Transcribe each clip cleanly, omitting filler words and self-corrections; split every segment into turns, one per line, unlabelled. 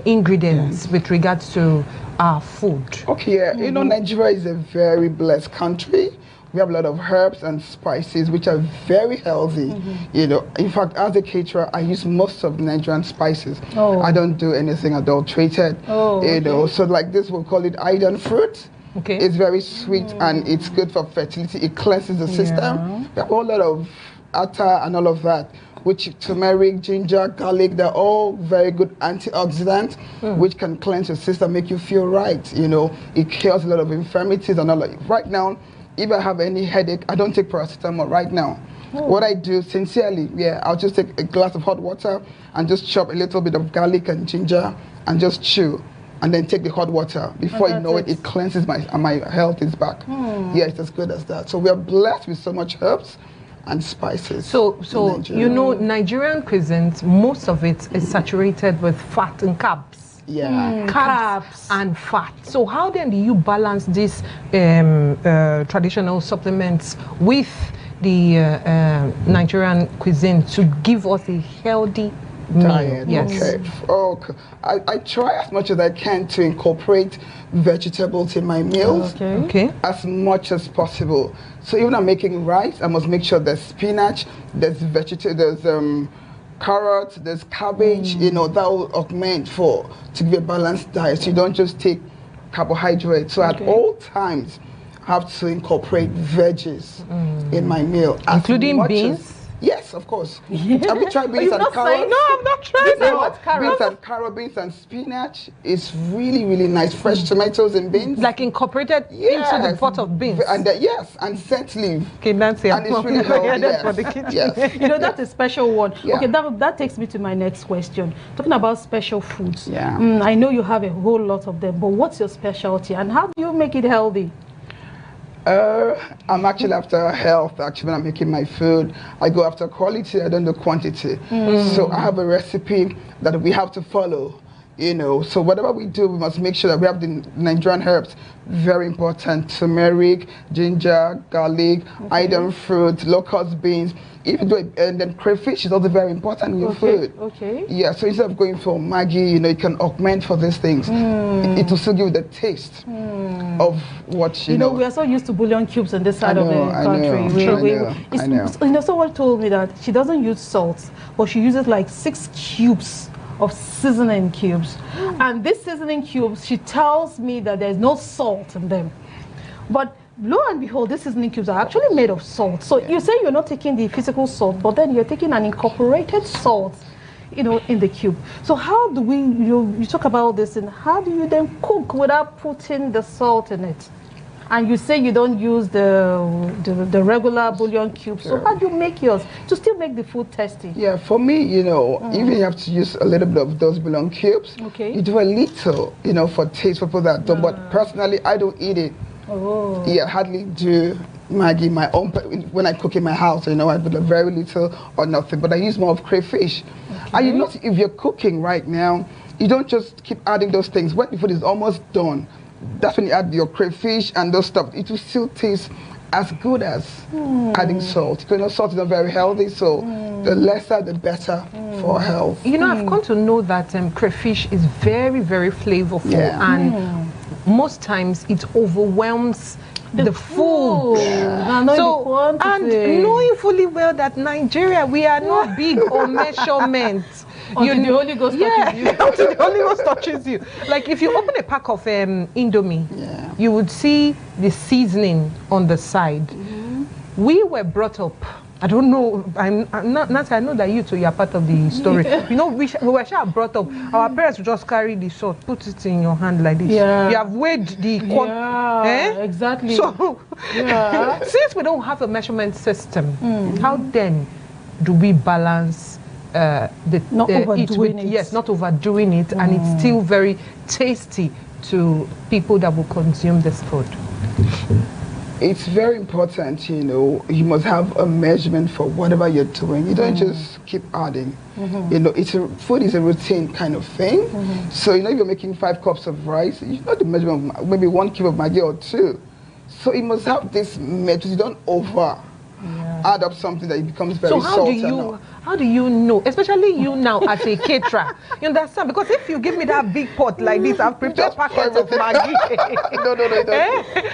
ingredients with regards to our food?
Okay, yeah. You know, Nigeria is a very blessed country. We have a lot of herbs and spices which are very healthy. You know, in fact, as a caterer, I use most of the Nigerian spices. I don't do anything adulterated. You know, so like this, we'll call it Iron fruit.
Okay.
It's very sweet and it's good for fertility. It cleanses the system. We have a whole lot of atta and all of that, which turmeric, ginger, garlic, they're all very good antioxidants, which can cleanse your system, make you feel right. You know, it cures a lot of infirmities and all that. Right now, if I have any headache, I don't take paracetamol right now. What I do, sincerely, I'll just take a glass of hot water and just chop a little bit of garlic and ginger and just chew. And then take the hot water. Before you know it, it cleanses my health is back. Yeah, it's as good as that. So we are blessed with so much herbs and spices.
So you know, Nigerian cuisine, most of it is saturated with fat and carbs. Carbs and fat. So how then do you balance these traditional supplements with the Nigerian cuisine to give us a healthy
diet?
Yes.
Okay. I try as much as I can to incorporate vegetables in my meals. As much as possible. So even I'm making rice, I must make sure there's spinach, there's there's carrots, there's cabbage, you know, that will augment to give a balanced diet. So you don't just take carbohydrates. So at all times, I have to incorporate veggies in my meal.
Including beans?
Yes, of course. Have you tried beans and carrots?
No, I'm not trying that.
Beans and carrot, beans and spinach is really, really nice. Fresh tomatoes and beans.
Like incorporated into the pot of beans?
And and scent leaf.
Okay, Nancy,
and it's really healthy.
For the kitchen.
You know, that's a special one. Okay, that takes me to my next question. Talking about special foods. I know you have a whole lot of them, but what's your specialty and how do you make it healthy?
I'm actually after health. Actually, when I'm making my food, I go after quality, I don't do quantity. So I have a recipe that we have to follow. You know, so whatever we do, we must make sure that we have the Nigerian herbs. Very important: turmeric, ginger, garlic, iron fruit, locust beans. If you do it, and then crayfish is also very important in your food. Yeah, so instead of going for Maggi, you know, you can augment for these things. It will still give you the taste of what you know.
We are so used to bouillon cubes on this side of the country.
I know.
You know, someone told me that she doesn't use salt, but she uses like 6 cubes of seasoning cubes. And these seasoning cubes, she tells me that there's no salt in them. But lo and behold, these seasoning cubes are actually made of salt. So you say you're not taking the physical salt, but then you're taking an incorporated salt, you know, in the cube. So how do we, you talk about this, and how do you then cook without putting the salt in it? And you say you don't use the regular bouillon cubes. So how do you make yours to still make the food tasty? Yeah,
for me, you know, even you have to use a little bit of those bouillon cubes. You do a little, you know, for taste for people that don't. But personally, I don't eat it. Yeah, hardly do Maggi my own. When I cook in my house, you know, I put very little or nothing. But I use more of crayfish. And you know, if you're cooking right now, you don't just keep adding those things. When the food is almost done, that's when you add your crayfish and those stuff. It will still taste as good as adding salt. Because you know, salt is not very healthy, so the lesser the better for health.
You know, I've come to know that crayfish is very, very flavorful, and most times it overwhelms the food. So, and knowing fully well that Nigeria, we are not big on measurements.
Until the Holy Ghost touches you.
Until the Holy Ghost touches you. Like if you open a pack of Indomie, you would see the seasoning on the side. We were brought up, I don't know, I'm not, I know that you too, you are part of the story. You know, we were brought up, our parents would just carry the salt, put it in your hand like this. You have weighed the
exactly.
So, since we don't have a measurement system, how then do we balance
not overdoing it?
Yes, not overdoing it, and it's still very tasty to people that will consume this food.
It's very important, you know, you must have a measurement for whatever you're doing. You don't just keep adding. You know, food is a routine kind of thing. So, you know, if you're making 5 cups of rice, you know the measurement of maybe 1 cube of Maggi or 2. So it must have this measure. You don't over add up something that it becomes very salty.
So how do you know, especially you now as a caterer, you understand? Because if you give me that big pot like this, I've prepared packets of Maggi.
No.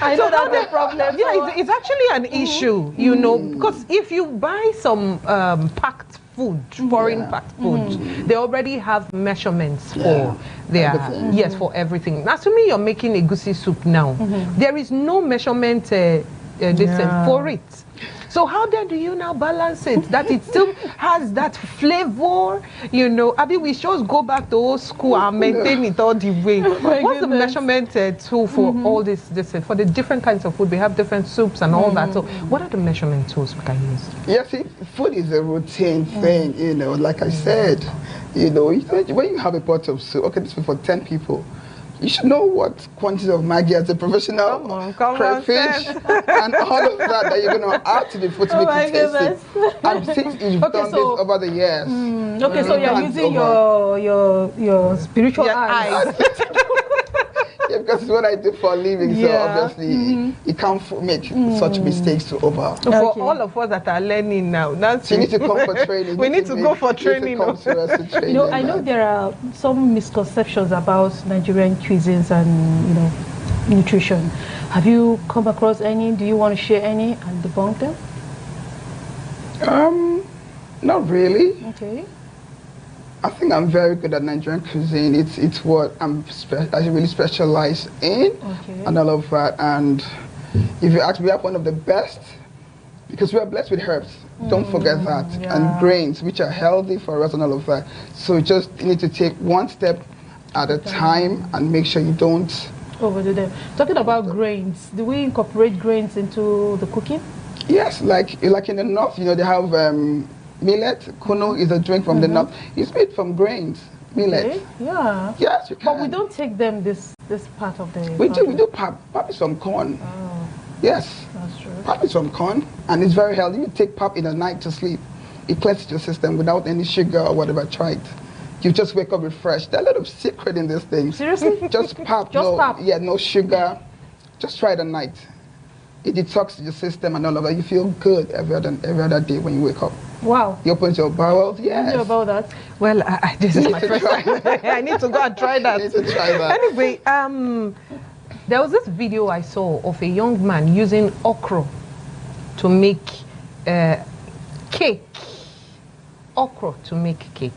I know that's the problem.
Yeah, it's actually an issue, you know, because if you buy some packed food, foreign packed food, they already have measurements for their yes, for everything. Now to me, you're making a goosey soup now. There is no measurement for it. So how then do you now balance it that it still has that flavor? You know, I mean, we should go back to old school and maintain it all the way. What's the measurement tool for all this? For the different kinds of food, we have different soups and all that. So what are the measurement tools we can use?
Yeah, see, food is a routine thing. You know, like I said, you know, when you have a pot of soup, okay, this is for 10 people. You should know what quantity of Maggi as a professional, crayfish, and all of that you're going to add to the food to make it tasty. And since you've done this over the years.
Okay, so you're using your spiritual eyes.
Yeah, because it's what I do for a living, so obviously you can't make such mistakes to over.
For all of us that are learning now, that's
you need to come for training.
We need to go for training.
You know, I know there are some misconceptions about Nigerian cuisines and, you know, nutrition. Have you come across any? Do you want to share any and debunk them?
Not really.
Okay.
I think I'm very good at Nigerian cuisine. It's what I really specialize in, and all of that. And if you ask me, we have one of the best because we are blessed with herbs. Don't forget that, and grains, which are healthy for us and all of that. So you just need to take one step at a time and make sure you don't
overdo them. Talking about grains, do we incorporate grains into the cooking?
Yes, like in the north, you know, they have. Millet, kunu is a drink from the north. It's made from grains, millet.
Okay. Yeah.
Yes, you can.
But we don't take them this part of the.
We do pap. Pap is from corn.
Oh.
Yes.
That's true.
Pap is from corn, and it's very healthy. You take pap in the night to sleep. It cleanses your system without any sugar or whatever. Try it. You just wake up refreshed. There's a lot of secret in this thing.
Seriously?
Just pap.
Just pap.
Yeah, no sugar. Just try it at night. It detoxes your system and all of that. You feel good every other day when you wake up.
Wow.
You open your bowels, yes.
You know about that?
Well, this is my first time. I need to go and try that.
You need to try that.
Anyway, there was this video I saw of a young man using okra to make cake. Okra to make cake.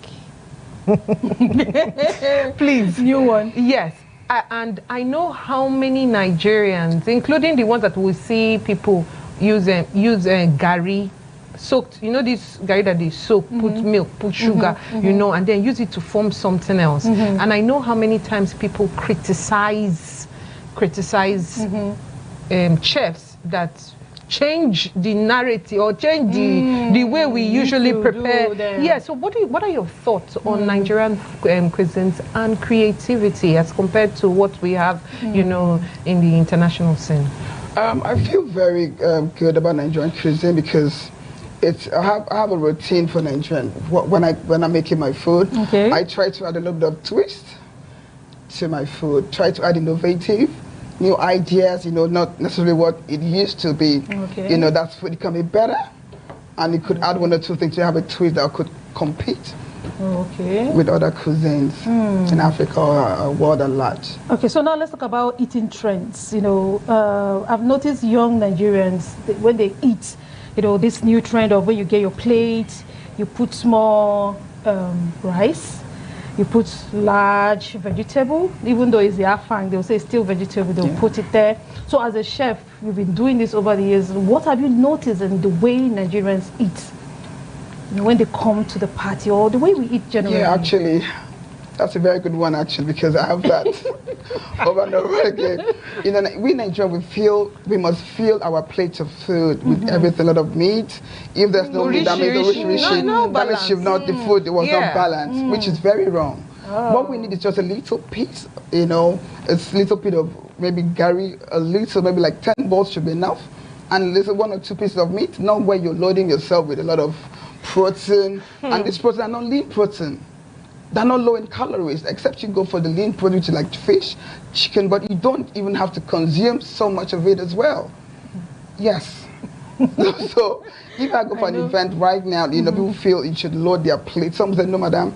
Please.
New one.
Yes. And I know how many Nigerians, including the ones that we see people use gari, soaked, you know, this gari that they soak, put milk, put sugar, you know, and then use it to form something else. And I know how many times people criticize chefs that change the narrative or change the way we usually prepare. Yeah, so what are your thoughts on Nigerian cuisines and creativity as compared to what we have, you know, in the international scene?
I feel very good about Nigerian cuisine because I have a routine for Nigerian. When I'm making my food, I try to add a little bit of twist to my food. Try to add innovative, new ideas. You know, not necessarily what it used to be. You know, that food can be better, and you could add one or two things to have a twist that could compete with other cuisines in Africa or world at large.
Okay, so now let's talk about eating trends. You know, I've noticed young Nigerians, when they eat, you know, this new trend of when you get your plate, you put small rice, you put large vegetable, even though it's the afang, they'll say it's still vegetable, they'll put it there. So as a chef, you've been doing this over the years. What have you noticed in the way Nigerians eat? You know, when they come to the party or the way we eat generally?
Yeah, actually, that's a very good one, actually, because I have that over and over again. You know, we Nigerians, we must fill our plates of food with everything, a lot of meat. If there's no meat, that means the food was not balanced, which is very wrong. What we need is just a little piece, you know, a little bit of maybe gari, maybe like 10 balls should be enough, and little 1 or 2 pieces of meat, not where you're loading yourself with a lot of protein, and this protein are not lean protein. They're not low in calories, except you go for the lean protein, which is like fish, chicken, but you don't even have to consume so much of it as well. Yes. So if I go for an event right now, you know, people feel it should load their plate. Some say, no, madam,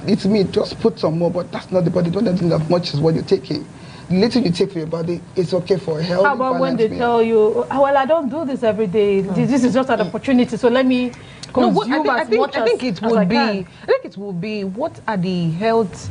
it's me, just put some more, but that's not the body. Don't think as much as what you're taking. The little you take for your body, it's okay for a healthy.
How about when they tell you, oh, well, I don't do this every day. This is just an opportunity, so let me consume as much as I can.
I think it will be what are the health,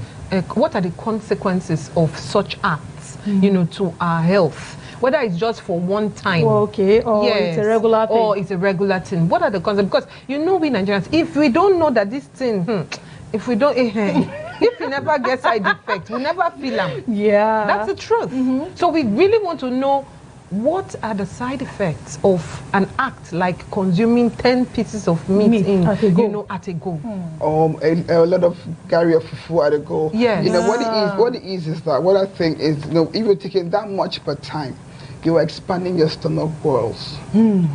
what are the consequences of such acts, you know, to our health? Whether it's just for one time,
okay, or it's a regular thing.
Or it's a regular thing. What are the consequences? Because you know, we Nigerians, if we don't know that this thing, if we don't, if we never get side effects, we never feel them.
Yeah,
that's the truth. So we really want to know what are the side effects of an act like consuming 10 pieces of meat in,
at a go.
You know, at a go.
A lot of gari of fufu at a go.
Yes.
You know what it is that what I think is, you know, if you're taking that much per time, you are expanding your stomach walls. You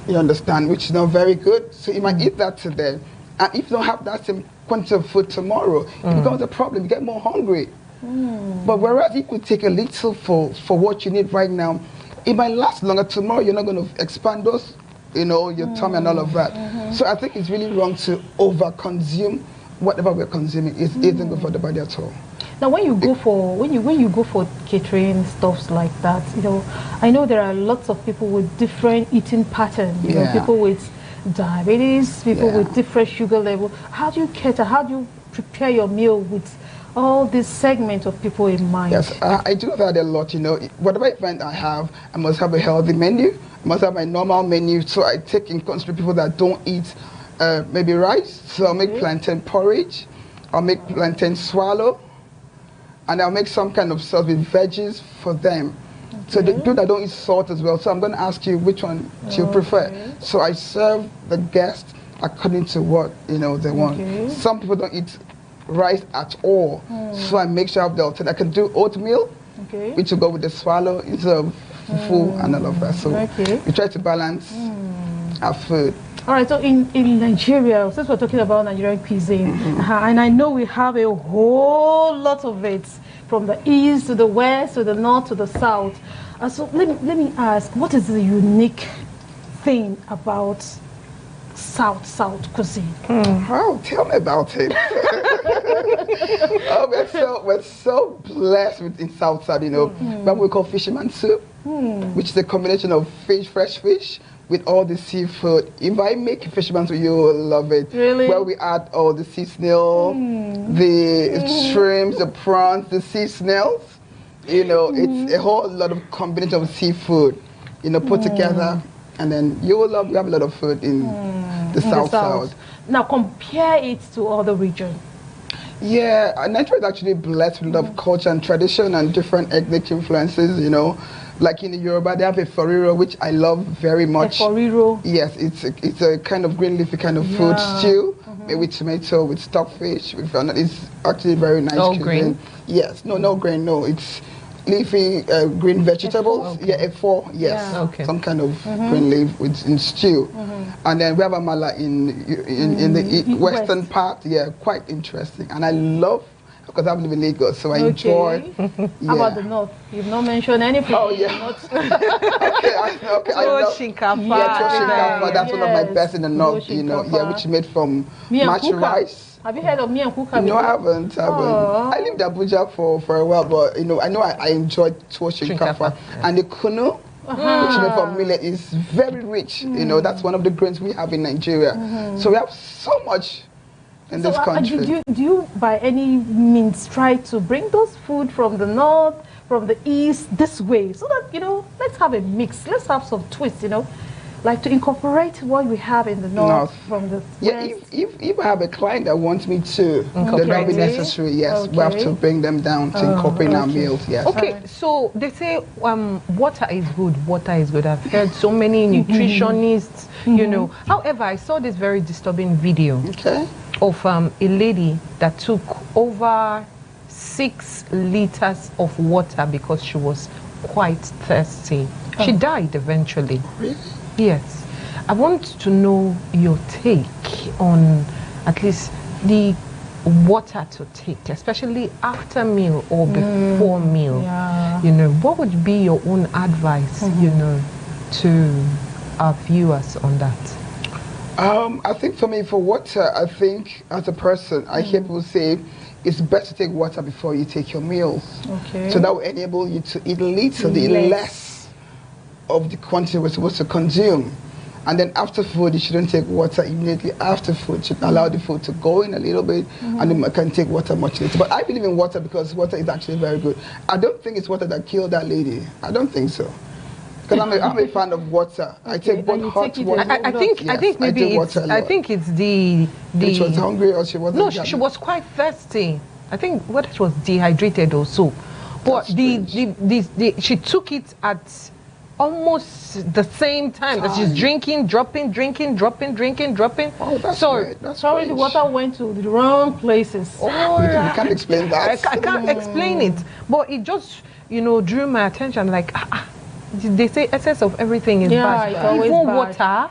understand, which is not very good. So you might eat that today, and if you don't have that same quantity of food tomorrow, it becomes a problem. You get more hungry. But whereas you could take a little for what you need right now, it might last longer. Tomorrow you're not going to expand those, you know, your tummy and all of that. So I think it's really wrong to over-consume whatever we're consuming. It isn't good for the body at all.
Now, when you go for when you go for catering stuffs like that, you know, I know there are lots of people with different eating patterns. You know, people with diabetes, people with different sugar level. How do you cater? How do you prepare your meal with all this segment of people in mind?
Yes, I do that a lot. You know, whatever event I have, I must have a healthy menu. I must have my normal menu. So I take in consideration people that don't eat maybe rice. So I'll make plantain porridge. I'll make plantain swallow. And I'll make some kind of sauce with veggies for them. So the people that don't eat salt as well. So I'm going to ask you which one do you prefer. So I serve the guest according to what, you know, they want. Some people don't eat rice at all. So I make sure I have the alternative. I can do oatmeal, which will go with the swallow instead of fufu and all of that. So we try to balance our food.
All right, so in Nigeria, since we're talking about Nigerian cuisine, and I know we have a whole lot of it, from the east to the west to the north to the south. So let me ask, what is the unique thing about South cuisine?
Oh, tell me about it. We're so blessed in South, you know, what we call fisherman soup, which is a combination of fresh fish, with all the seafood. If I make fisherman soup, you will love it.
Really?
Where we add all the sea snail, the shrimps, the prawns, the sea snails. You know, it's a whole lot of combination of seafood, you know, put together. And then you will love, we have a lot of food in the South.
Now compare it to other regions.
Yeah, Nigeria is actually blessed with a lot of culture and tradition and different ethnic influences, you know. Like in the Yoruba, they have a foriro, which I love very much.
A foriro?
Yes, it's a kind of green leafy kind of food stew, made with tomato, with stockfish. It's actually very nice.
No
cuisine.
grain?
Yes, no grain, no. It's leafy green vegetables. Efo, yes. Some kind of green leaf in stew. And then we have amala in the western part. Yeah, quite interesting. And I love, because I live in Lagos, so I enjoy.
How about the north? You've not mentioned any food.
Oh yeah. I know.
Shinkafa.
That's one of my best in the north. You know, which is made from match rice.
Have you heard of me and Kuka?
No, I haven't. I lived in Abuja for a while, but you know, I enjoyed shinkafa and the kunu. Which is made from millet is very rich. You know, that's one of the grains we have in Nigeria. So we have so much in this country.
Do you by any means try to bring those food from the north, from the east, this way, so that, you know, let's have a mix, let's have some twist, you know, like to incorporate what we have in the north from the west?
If I have a client that wants me to, then that will be necessary. Yes, we have to bring them down to incorporate our meals. Yes.
Okay, so they say water is good. Water is good. I've heard so many nutritionists, you know. However, I saw this very disturbing video of a lady that took over 6 liters of water because she was quite thirsty. She died eventually.
Really?
Yes. I want to know your take on at least the water to take, especially after meal or before meal. You know, what would be your own advice, you know, to our viewers on that?
I think for me, for water, I think as a person, I hear people say it's best to take water before you take your meals.
Okay.
So that will enable you to eat less of the quantity we're supposed to consume. And then after food, you shouldn't take water immediately after food. You should allow the food to go in a little bit, and then you can take water much later. But I believe in water because water is actually very good. I don't think it's water that killed that lady. I don't think so. Because I'm a fan of water. Okay. I take both hot water.
I think maybe I think it's the
she was hungry or she wasn't.
No, she was quite thirsty. I think what it was dehydrated or so. But she took it at almost the same time that she's drinking, dropping.
Oh, that's great. That's
sorry, the water went to the wrong places.
Oh, you can't explain that.
I can't explain it, but it just drew my attention. Like they say, excess of everything is bad.
It's always
even
bad.
water.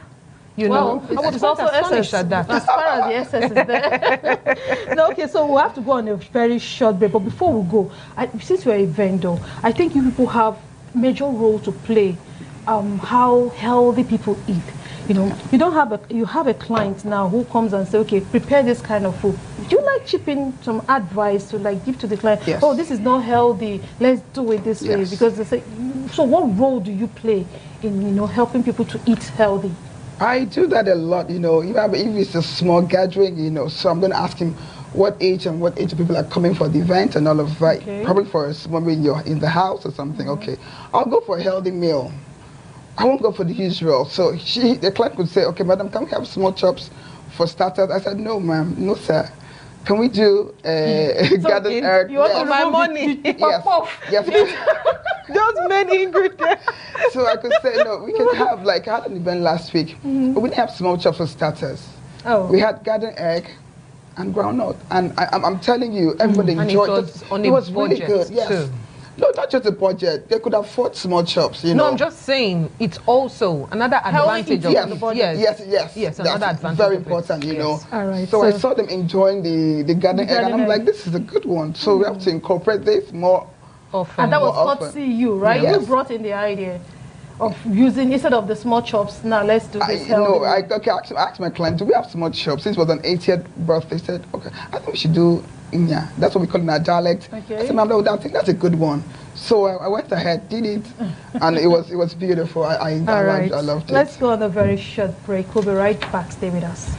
I was also astonished at that.
As far as the excess is there. No, okay, so we'll have to go on a very short break. But before we go, since you're a vendor, I think you people have major role to play how healthy people eat. You have a client now who comes and say, okay, prepare this kind of food. Do you like chipping some advice to give to the client?
Yes.
Oh, this is not healthy, let's do it this way, because they say. So what role do you play in helping people to eat healthy?
I do that a lot, if it's a small gathering, so I'm going to ask him what age people are coming for the event and all of that.
Okay.
Probably for maybe you're in the house or something. Okay, I'll go for a healthy meal. I won't go for the usual. So the client could say, okay, madam, can we have small chops for starters? I said, no, ma'am, no, sir. Can we do garden egg?
You want to my money?
Yes.
Those many ingredients.
So I could say, no, we can have, I had an event last week, but we didn't have small chops for starters.
Oh.
We had garden egg and groundnut. And I'm telling you, everybody enjoyed it.
It
was really good, yes.
Too.
No, not just a budget. They could afford small chops,
No, I'm just saying it's also another advantage of the budget.
Yes,
another advantage.
Very important,
All right.
So I saw them enjoying the garden egg, and I'm like, this is a good one. So we have to incorporate this more
often.
And that was courtesy you, right?
Yes.
You brought in the idea of using, instead of the small chops, now let's do this healthy.
I asked my client, do we have small chops? Since it was an 80th birthday, they said, okay, I think we should do Inya. That's what we call it in our dialect.
Okay.
I said, ma'am, I think that's a good one. So I went ahead, did it, and it was beautiful. I loved it.
Let's go on a very short break. We'll be right back. Stay with us.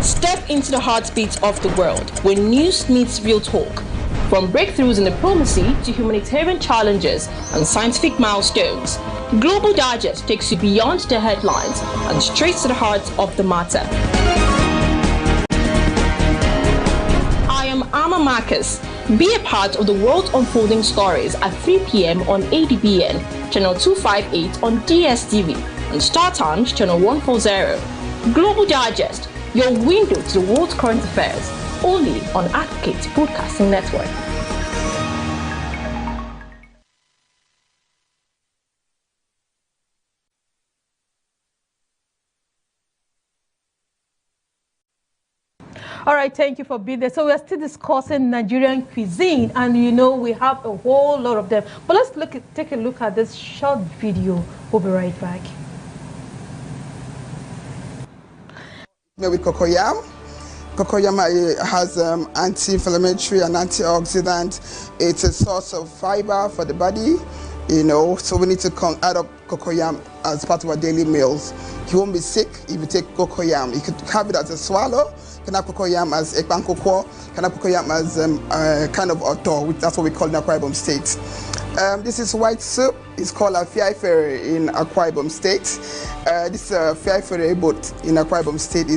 Step into the heartbeat of the world where news meets real talk. From breakthroughs in diplomacy to humanitarian challenges and scientific milestones, Global Digest takes you beyond the headlines and straight to the heart of the matter. I am Ama Marcus. Be a part of the world unfolding stories at 3 p.m. on ADBN, channel 258 on DSTV, and Star Times, channel 140. Global Digest, your window to the world's current affairs, only on Advocate Broadcasting Network.
All right, thank you for being there. So we're still discussing Nigerian cuisine, and we have a whole lot of them. But let's take a look at this short video. We'll be right back.
With cocoyam. Cocoyam has anti-inflammatory and antioxidant. It's a source of fiber for the body, so we need to add up cocoyam as part of our daily meals. You won't be sick if you take cocoyam. You could have it as a swallow. You can have cocoyam as ekpan cocoa. You can have cocoyam as kind of oto, that's what we call in Akwa Ibom State. This is white soup. It's called a fiafere in Akwa Ibom State. This fiafere boat in Akwa Ibom State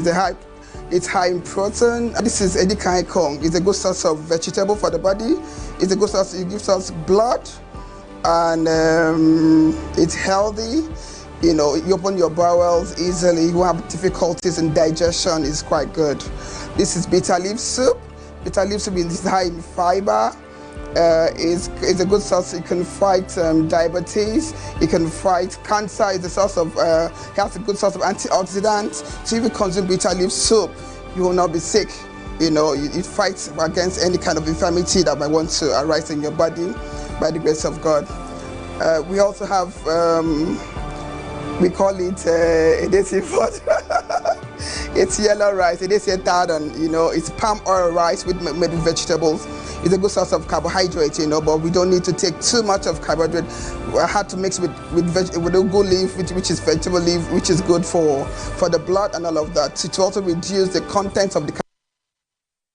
it's high in protein. This is edikai kong. It's a good source of vegetable for the body. It's a good source. It gives us blood, and it's healthy. You open your bowels easily. You won't have difficulties in digestion. It's quite good. This is bitter leaf soup. Bitter leaf soup is high in fiber. It's a good source. It can fight diabetes. It can fight cancer. It's a source of has a good source of antioxidants. So if you consume bitter leaf soup, you will not be sick. It fights against any kind of infirmity that might want to arise in your body by the grace of God. We also have, we call it edesi food. It's yellow rice. It is tardon, you know. It's palm oil rice made with vegetables. It's a good source of carbohydrate, you know, but we don't need to take too much of carbohydrate. I had to mix with ugu leaf, which is vegetable leaf, which is good for the blood and all of that, to also reduce the contents of the.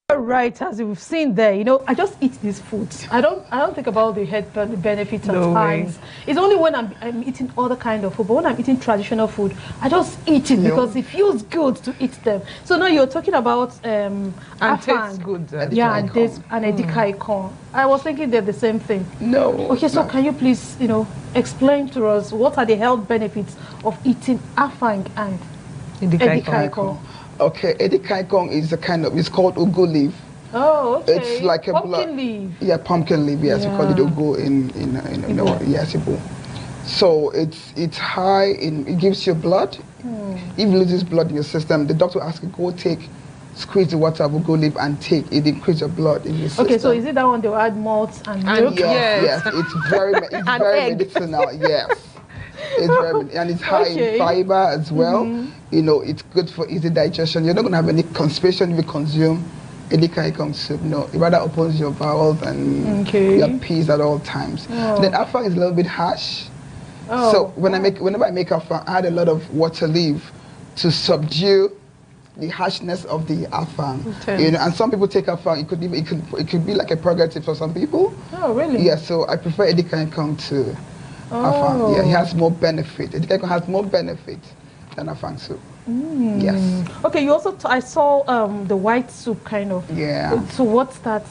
Right, as we've seen there, you know, I just eat these foods. I don't think about the health benefits at times. It's only when I'm eating other kind of food, but when I'm eating traditional food, I just eat it because it feels good to eat them. So now you're talking about
and tastes good.
Yeah, and edika corn. I was thinking they're the same thing.
No.
Okay, so can you please, you know, explain to us what are the health benefits of eating afang and edika corn?
Okay, edikaikong is a kind of, it's called ugu leaf.
Oh, okay.
It's like a
pumpkin leaf.
Yeah, pumpkin leaf. Yes, we call it ugu in yes, Igbo. So it's high in, it gives you blood. If you lose blood in your system, the doctor asks you go squeeze the water of ugu leaf and take it, increase your blood in your system.
Okay, so is it that one they will add malt and milk?
Yes, it's very medicinal. Yes. It's very, and it's high in fiber as well. You know, it's good for easy digestion. You're not going to have any constipation if you consume edikaikong soup. No, it rather opens your bowels and your peas at all times. Then afang is a little bit harsh. So whenever I make afang, I add a lot of water leaf to the harshness of the afang. You know, and some people take afang. It could be like a purgative for some people.
Oh, really?
Yeah. So I prefer edikaikong to. Afang. Yeah, it has more benefit. Edikaikong has more benefit than afang soup. Yes.
Okay, you also, I saw the white soup kind of.
Yeah.
So what's that?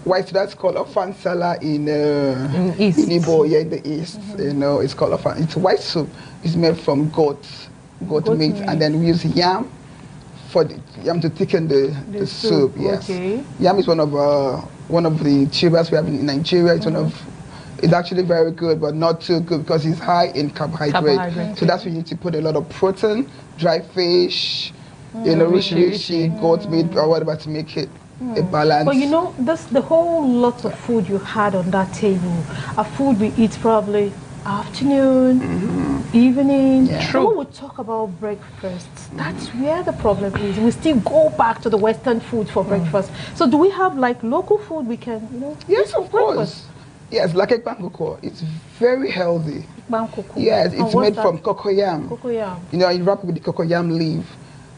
White, that's called afang sala in Igbo, in the east. You know, it's called afang. It's white soup. It's made from goat meat, and then we use yam to thicken the soup. Yes. Okay. Yam is one of the tubers we have in Nigeria. It's it's actually very good, but not too good because it's high in carbohydrate. So that's why you need to put a lot of protein, dry fish, you know, rishi, goat meat or whatever to make it a balance.
But you know, the whole lot of food you had on that table are food we eat probably afternoon, evening. Yeah. True. When we talk about breakfast, that's where the problem is. We still go back to the Western food for breakfast. So do we have like local food we can, you know?
Yes, of course. Yes, like a cocoa. It's very healthy. Yes, it's made from cocoyam. Cocoyam. You know, you wrap it with the cocoyam leaf.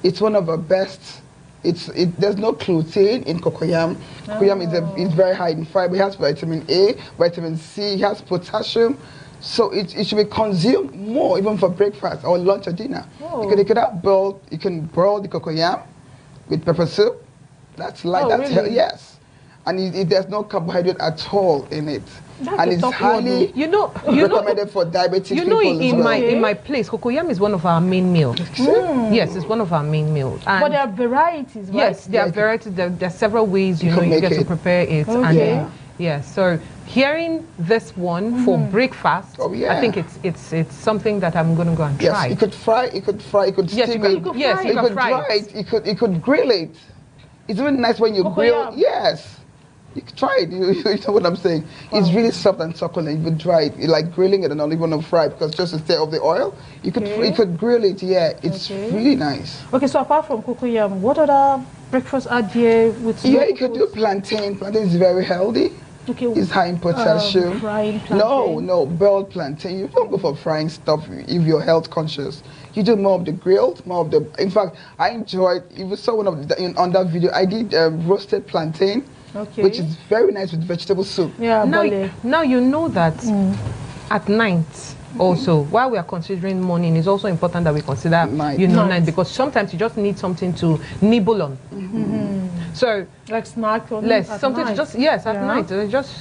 It's one of the best. There's no gluten in cocoyam. Cocoyam is very high in fiber. It has vitamin A, vitamin C. It has potassium. So it should be consumed more, even for breakfast or lunch or dinner. You can boil the cocoyam with pepper soup. That's really? Yes. And there's no carbohydrate at all in it. And it's highly recommended for diabetic people as well.
In my place, cocoyam is one of our main meals. Yes, it's one of our main meals. And
but there are varieties, right?
Yes, there are varieties. There are several ways you get to prepare it.
Okay.
And so hearing this one for breakfast, I think it's something that I'm going to go and try.
Yes, you could fry, you could steam it.
Yes, you could
dry it. You could grill it. It's really nice when you grill. Yes. You can try it. You know what I'm saying? It's really soft and succulent. You could try it. You like grilling it and not even fry because just to stay off the oil. You could grill it. Yeah, it's really nice.
Okay, so apart from cocoyam, what other breakfast are there with?
Yeah, you could do plantain. Plantain is very healthy. Okay. It's high in potassium.
Frying plantain?
No, boiled plantain. You don't go for frying stuff if you're health conscious. You do more of the grilled, in fact, I enjoyed, if you saw on that video, I did roasted plantain. Which is very nice with vegetable soup.
Yeah,
now you know that at night also, while we are considering morning, it's also important that we consider night because sometimes you just need something to nibble on. So
like snack or
something night. At night, just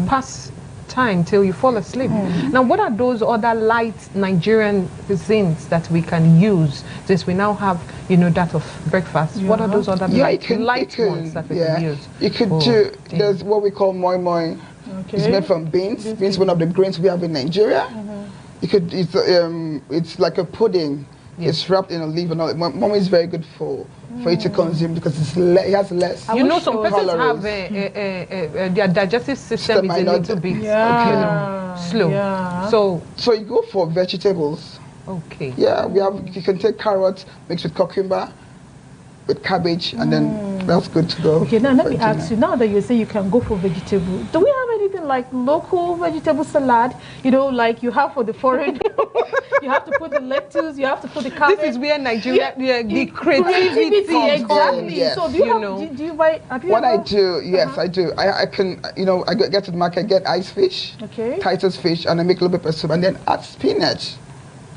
pass time till you fall asleep. Now, what are those other light Nigerian cuisines that we can use since we now have, that of breakfast? What are those other light ones that we can use?
You could do, there's what we call moi moi. It's made from beans. Beans, one of the grains we have in Nigeria. It's like a pudding. Yes. It's wrapped in a leaf and all. Moi moi is very good for for you to consume because it has less.
You know, some persons
calories.
have their digestive system is a little bit slow.
Yeah.
So you go for vegetables.
Okay.
Yeah, you can take carrots mixed with cucumber, with cabbage, and then that's good to go.
Okay, now let me ask you, now that you say you can go for vegetable, do we have anything like local vegetable salad? You know, like you have for the foreign, you have to put the lettuce, you have to put the cabbage.
This is where Nigeria, the creativity
exactly.
Yes.
So do you buy, have you
What
ever?
I do, yes, I do. I can, I get to the market, get ice fish, Titus fish, and I make a little pepper soup, and then add spinach.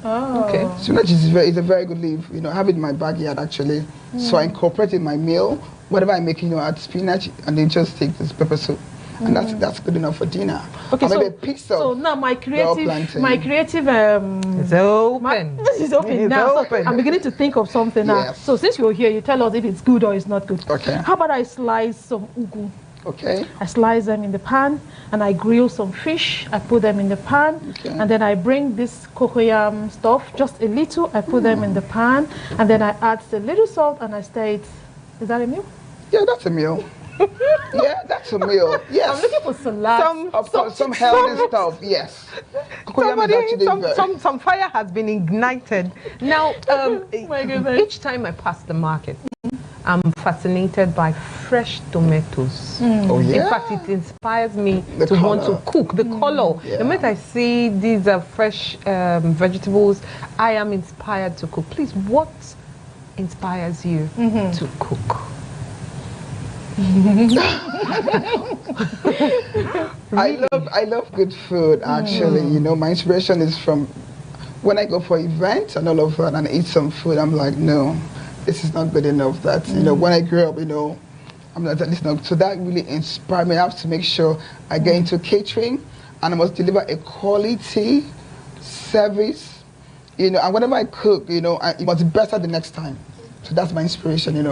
Oh.
Okay.
Spinach is a very good leaf. I have it in my backyard actually. So I incorporate in my meal. Whatever I make, add spinach, and then just take this pepper soup. And that's good enough for dinner.
Okay,
maybe a piece of
so now my creative
It's open.
this is open
It's
now.
open.
So I'm beginning to think of something now.
Yes.
So since you're here, you tell us if it's good or it's not good.
Okay.
How about I slice some ugu?
Okay.
I slice them in the pan and I grill some fish. I put them in the pan and then I bring this cocoyam stuff, just a little. I put them in the pan and then I add a little salt and I stir it. Is that a meal?
Yeah, that's a meal. Yeah, that's a meal. Yes.
I'm looking for salad.
Of course, some healthy stuff. Yes. Cocoyam is actually
some fire has been ignited. Now,
My goodness.
each time I pass the market, I'm fascinated by fresh tomatoes.
Oh, yeah.
In fact, it inspires me
The
to want to
color.
cook. The color.
Yeah.
The minute I see these fresh vegetables, I am inspired to cook. Please, what inspires you to cook?
I love good food actually. My inspiration is from when I go for events and all of that and I eat some food, I'm like, no, this is not good enough. That when I grew up, I'm not this not. So that really inspired me. I have to make sure I get into catering and I must deliver a quality service. And whenever I cook, it must be better the next time. So that's my inspiration,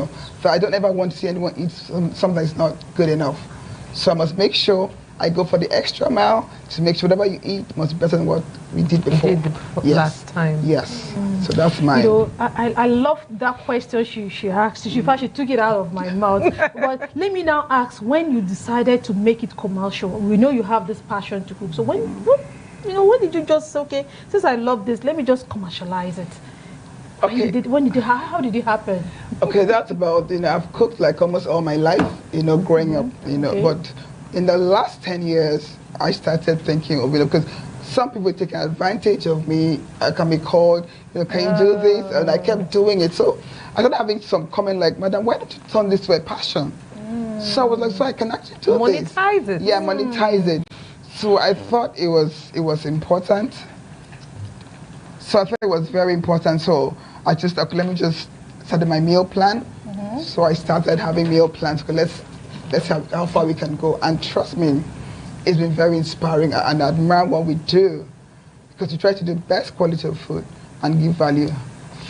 So I don't ever want to see anyone eat something that's not good enough. So I must make sure I go for the extra mile to make sure whatever you eat must be better than what we did before.
Last time.
Yes. So that's my...
I love that question she asked. She took it out of my mouth. But let me now ask, when you decided to make it commercial, we know you have this passion to cook. So when did you just say, okay, since I love this, let me just commercialize it?
Okay.
How did it happen?
Okay, that's about, I've cooked like almost all my life, growing up, but in the last 10 years, I started thinking of it because some people take advantage of me. I can be called, can you do this? And I kept doing it. So I started having some comment like, Madam, why don't you turn this to a passion? So I was like, so I can actually do this.
Monetize it.
Yeah, monetize it. So I thought it was important. So I thought it was very important. So I just thought, let me just start my meal plan. So I started having meal plans. Let's have how far we can go. And trust me, it's been very inspiring. And I admire what we do because we try to do best quality of food and give value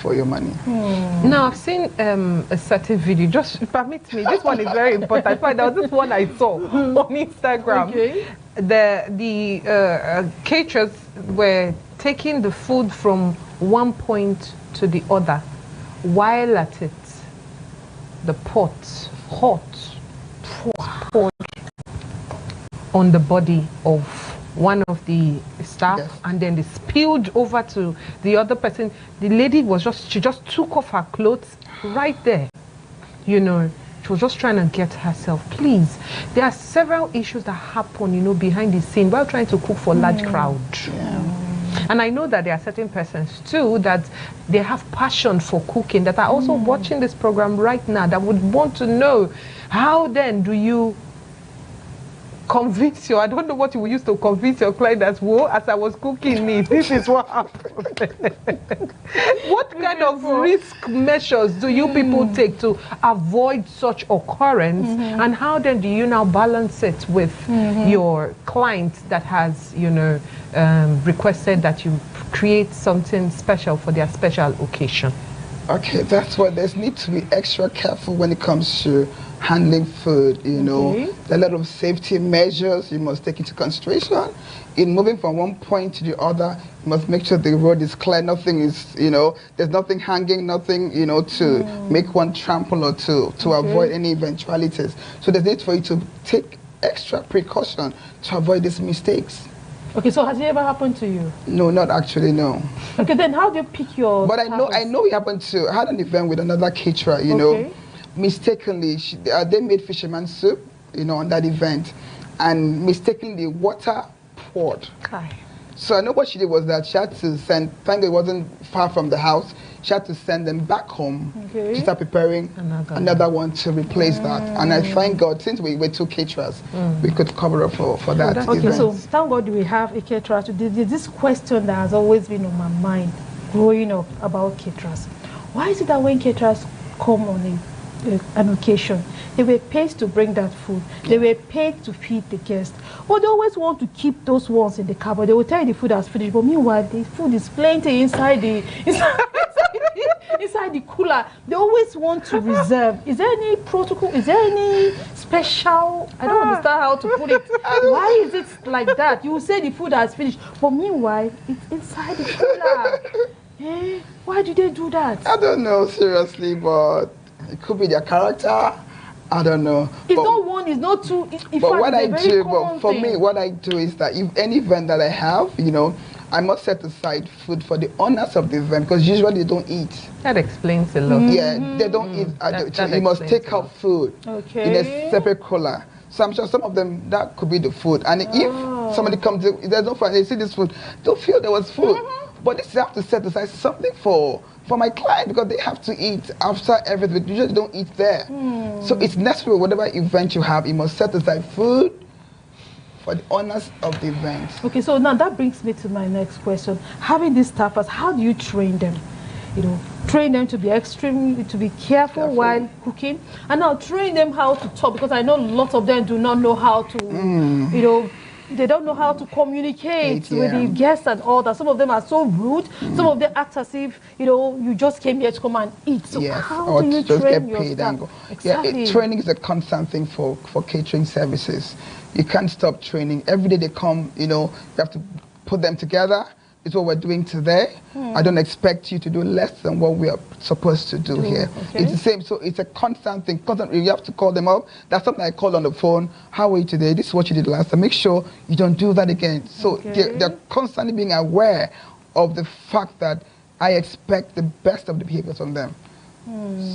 for your money.
Now I've seen a certain video. Just permit me. This one is very important. There was this one I saw on Instagram.
Okay.
The caterers were taking the food from one point to the other, while at it, the pot hot poured on the body of one of the staff, and then they spilled over to the other person. The lady she just took off her clothes right there. She was just trying to get herself. Please, there are several issues that happen, behind the scene while trying to cook for large crowds. And I know that there are certain persons too that they have passion for cooking that are also watching this program right now that would want to know how then do you convince I don't know what you will use to convince your client that, as I was cooking meat, this is what happened. What kind of risk measures do you people take to avoid such occurrence? And how then do you now balance it with your client that has, requested that you create something special for their special occasion?
Okay, that's why there's need to be extra careful when it comes to handling food, you know. There are a lot of safety measures you must take into consideration. In moving from one point to the other, you must make sure the road is clear, nothing is, you know, there's nothing hanging, nothing, you know, to make one trample or to avoid any eventualities. So there's need for you to take extra precaution to avoid these mistakes.
Okay, so has it ever happened to you?
No, not actually, no.
Okay, then how do you pick your...
But I know it happened to, I had an event with another caterer, you know. Mistakenly, they made fisherman soup, you know, on that event. And mistakenly, water poured. So I know what she did was that she had to send, thank God it wasn't far from the house, she had to send them back home to start preparing another one to replace that. And I thank God, since we were two caterers, we could cover up for that event.
Okay, so thank God we have a caterer. There's this question that has always been on my mind growing up about caterers. Why is it that when caterers come on an occasion, they were paid to bring that food, they were paid to feed the guests, but they always want to keep those ones in the cupboard? They will tell you the food has finished, but meanwhile the food is plenty inside the inside the cooler. They always want to reserve. Is there any protocol? Is there any special? I don't understand how to put it. Why is it like that? You will say the food has finished, but meanwhile it's inside the cooler. Why do they do that?
I don't know, seriously, but it could be their character. I don't know.
It's not one, it's not two.
But what I do, but for me, what I do is that if any event that I have, you know, I must set aside food for the owners of the event, because usually they don't eat.
That explains a lot.
Yeah, they don't eat. So you must take out food in a separate cooler. So I'm sure some of them, that could be the food. And if somebody comes, there's no food, they see this food, they'll feel there was food. But this, you have to set aside something for my client, because they have to eat after everything. You just don't eat there. So it's necessary, whatever event you have, you must set aside food for the owners of the event. Okay,
so now that brings me to my next question. Having these staffers, how do you train them? You know, train them to be extremely, to be careful while cooking, and now train them how to talk, because I know lots of them do not know how to, you know, they don't know how to communicate with the guests and all that. Some of them are so rude. Some of them act as if, you know, you just came here to come and eat. So how do you train your staff?
Exactly. Training is a constant thing for catering services. You can't stop training. Every day they come, you know, you have to put them together. It's what we're doing today. I don't expect you to do less than what we are supposed to do here. It's the same, so it's a constant thing. Constantly, you have to call them up. That's something I call on the phone. How are you today? This is what you did last time. Make sure you don't do that again. So they're constantly being aware of the fact that I expect the best of the behaviors from them.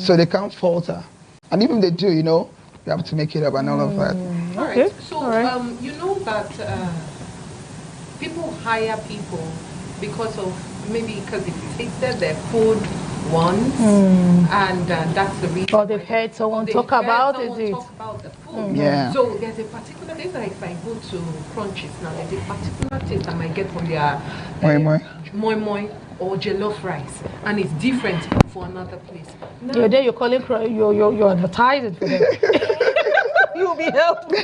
So they can't falter. And even if they do, you know, you have to make it up and all of that.
All right. So you know that people hire people because of maybe because they've tasted their food once, and that's the reason.
Or they've heard someone talk about
the food.
Yeah.
So there's a particular taste, like if I go to Crunches now, there's a particular taste I might get from their moi moi or jollof rice, and it's different for another place.
Now, you're calling, you're advertising for them. You'll be helped.
The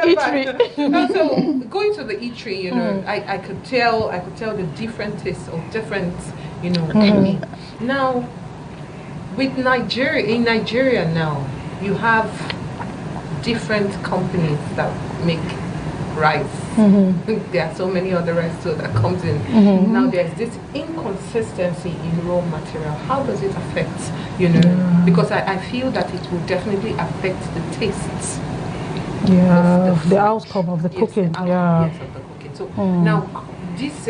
eatery. So going to the eatery, you know, I could tell the different tastes of different, you know, meat. Now, with in Nigeria now, you have different companies that make rice. There are so many other rice too that comes in. Now there's this inconsistency in raw material. How does it affect, you know, because I feel that it will definitely affect the tastes of
the outcome of the cooking.
Yes, of the cooking. So now this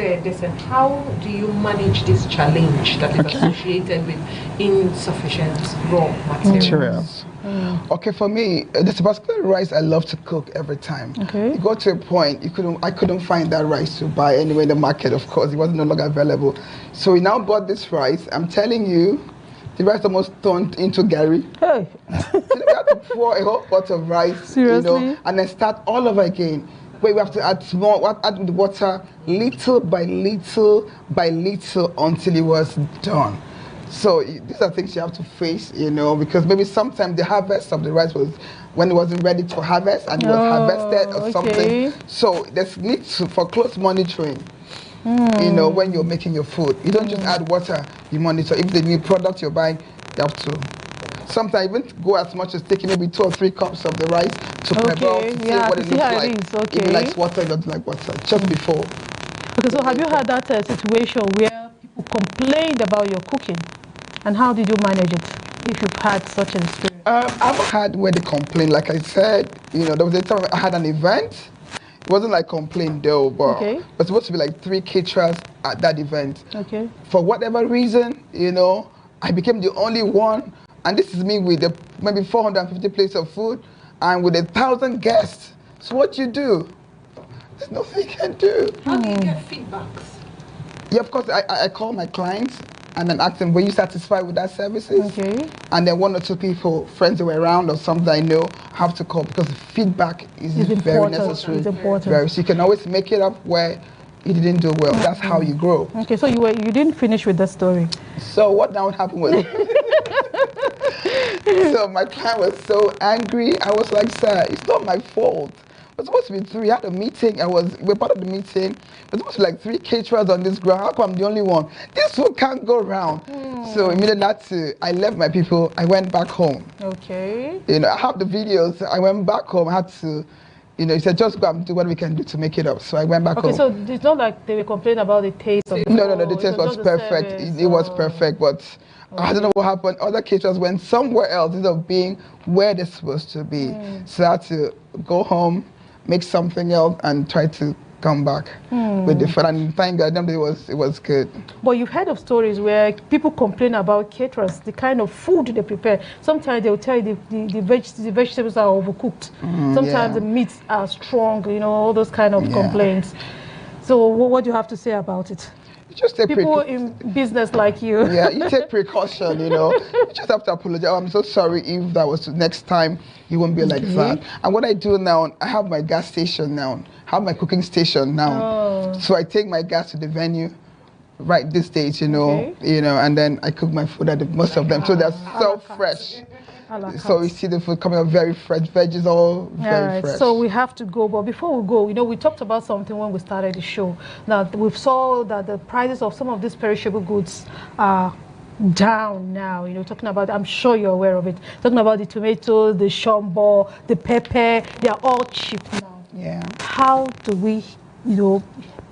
how do you manage this challenge that is associated with insufficient raw materials?
Okay, for me, there's a particular rice I love to cook every time. You go to a point, I couldn't find that rice to buy anywhere in the market, of course. It was no longer available. So we now bought this rice. I'm telling you, the rice almost turned into Gary. So we have to pour a whole pot of rice, you know, and then start all over again. Where we have to add add the water little by little by little until it was done. So these are things you have to face, you know, because maybe sometimes the harvest of the rice was when it wasn't ready to harvest and it was harvested or something. So there's need for close monitoring, you know, when you're making your food. You don't just add water, you monitor. If the new product you're buying, you have to Sometimes I even go as much as taking maybe 2 or 3 cups of the rice to prepare to see what it looks like. Even like water, not like water, just before.
Okay, so have you had that situation where people complained about your cooking? And how did you manage it, if you've had such an experience?
I've had where they complain. Like I said, there was a time I had an event. It wasn't like complaint though, but it was supposed to be like 3 caterers at that event.
Okay.
For whatever reason, I became the only one. And this is me with maybe 450 plates of food and with 1,000 guests. So what you do? There's nothing you can do.
How do you get feedbacks?
Yeah, of course, I call my clients and then ask them, were you satisfied with that services?
Okay.
And then 1 or 2 people, friends that were around or something I know, have to call because feedback is very necessary.
It's important.
So you can always make it up where you didn't do well. That's how you grow.
Okay, so you didn't finish with the story.
So what now happened was, so my client was so angry. I was like, sir, it's not my fault. It was supposed to be 3. I had a meeting. We're part of the meeting. It was supposed to be like 3 caterers on this ground. How come I'm the only one? This food can't go around. So immediately I left my people. I went back home.
Okay.
I have the videos. I went back home. I had to, he said, just go and do what we can do to make it up. So I went back home.
Okay, so it's not like they were complaining about the taste of the
No, the taste was perfect. It was perfect, but I don't know what happened. Other caterers went somewhere else instead of being where they're supposed to be. So I had to go home, make something else, and try to come back with the food. And thank God, it was good.
But you've heard of stories where people complain about caterers, the kind of food they prepare. Sometimes they'll tell you the vegetables are overcooked. Sometimes the meats are strong, all those kind of complaints. So what do you have to say about it?
Just take
people in business like you.
Yeah, you take precaution, You just have to apologize. Oh, I'm so sorry if that was next time. You won't be like that. And what I do now, I have my gas station now. I have my cooking station now. So I take my gas to the venue, right this stage, and then I cook my food at most of them. So they're so fresh. So you see the food coming out very fresh, veggies all very fresh.
So we have to go, but before we go, we talked about something when we started the show. Now we saw that the prices of some of these perishable goods are down now. Talking about, I'm sure you're aware of it. Talking about the tomatoes, the shombo, the pepper, they are all cheap now.
Yeah.
How do we,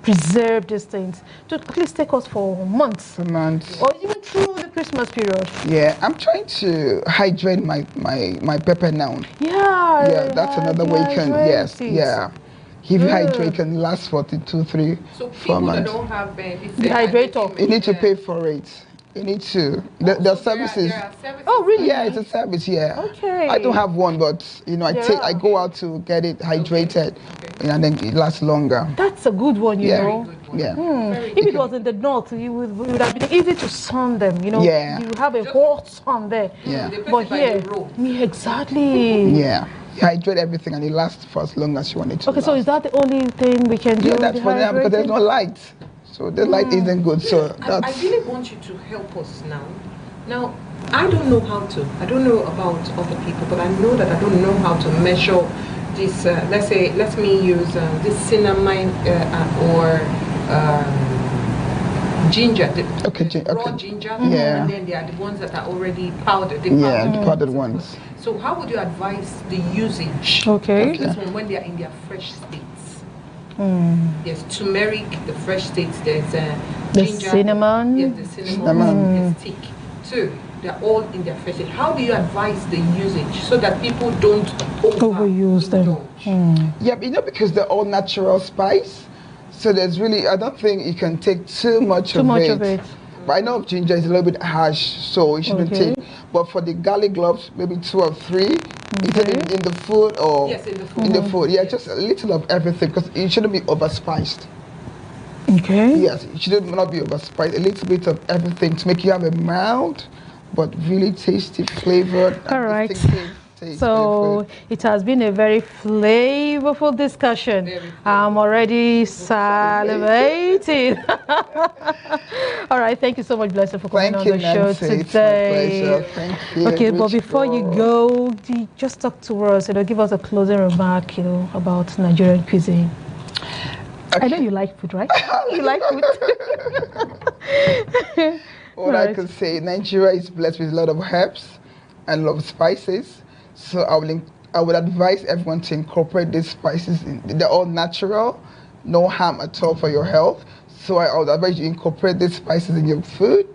preserve these things to at least take us for months? Or even through the Christmas period?
Yeah, I'm trying to hydrate my pepper now.
Yeah,
that's another way you can, If you hydrate, it can last for 2, 3, 4 months.
That don't have
dehydrator,
you need to pay for it. You need to. The services.
There are services.
Oh, really?
Yeah, it's a service. Yeah.
Okay.
I don't have one, but I go out to get it hydrated, and then it lasts longer.
That's a good one, you know.
Yeah.
If it was in the north, it would have been easy to sun them.
Yeah.
You have a hot sun there.
Yeah.
But here, exactly.
Yeah. You hydrate everything, and it lasts for as long as you want it to.
Okay, so is that the only thing we can do?
Yeah, that's for them because there's no light. So the light isn't good. So
I really want you to help us now. Now, I don't know how to. I don't know about other people, but I know that I don't know how to measure this. Let me use this cinnamon or ginger. Raw ginger.
Yeah.
And then there are the ones that are already powdered.
The powdered ones.
So how would you advise the usage of this one when they are in their fresh states? There's turmeric, the fresh states. There's ginger,
cinnamon.
Yes, the cinnamon. There's stick. So they're all in their fresh state. How do you advise the usage so that people don't
overuse them?
Yeah, because they're all natural spice. So there's really, I don't think you can take too much of it. But I know ginger is a little bit harsh, so you shouldn't take. But for the garlic cloves, maybe 2 or 3. Is it in the food or in the food? Yeah, just a little of everything because it shouldn't be overspiced.
Okay.
Yes, it should not be overspiced. A little bit of everything to make you have a mild but really tasty flavored.
All right. So it has been a very flavorful discussion. I'm already salivating. All right, thank you so much, Blessed, for coming on the show today.
It's my pleasure. Thank you.
Okay, but before you go, just talk to us, give us a closing remark, about Nigerian cuisine. Okay. I know you like food, right? You like food.
What I could say, Nigeria is blessed with a lot of herbs. I love spices. So I would advise everyone to incorporate these spices. They're all natural, no harm at all for your health. So I would advise you incorporate these spices in your food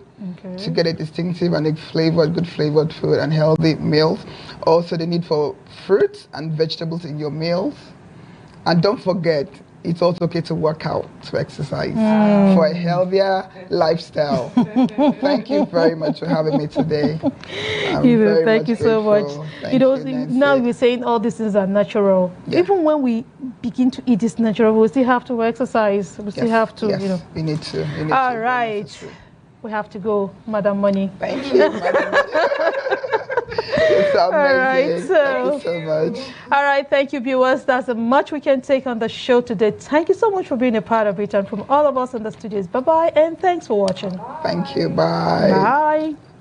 to get a distinctive and a good flavored food and healthy meals. Also, the need for fruits and vegetables in your meals. And don't forget, it's also okay to work out, to exercise for a healthier lifestyle. Thank you very much for having me today.
Thank you so much.
Thank you,
now we're saying all these things are natural.
Yeah.
Even when we begin to eat this natural, we still have to exercise. We still have to,
we need to.
All right. We have to go, Madam Money.
Thank you, Madam Money. It's amazing.
All right,
thank you so much.
All right, thank you, viewers. That's much we can take on the show today. Thank you so much for being a part of it, and from all of us in the studios, bye-bye, and thanks for watching.
Thank you. Bye.
Bye.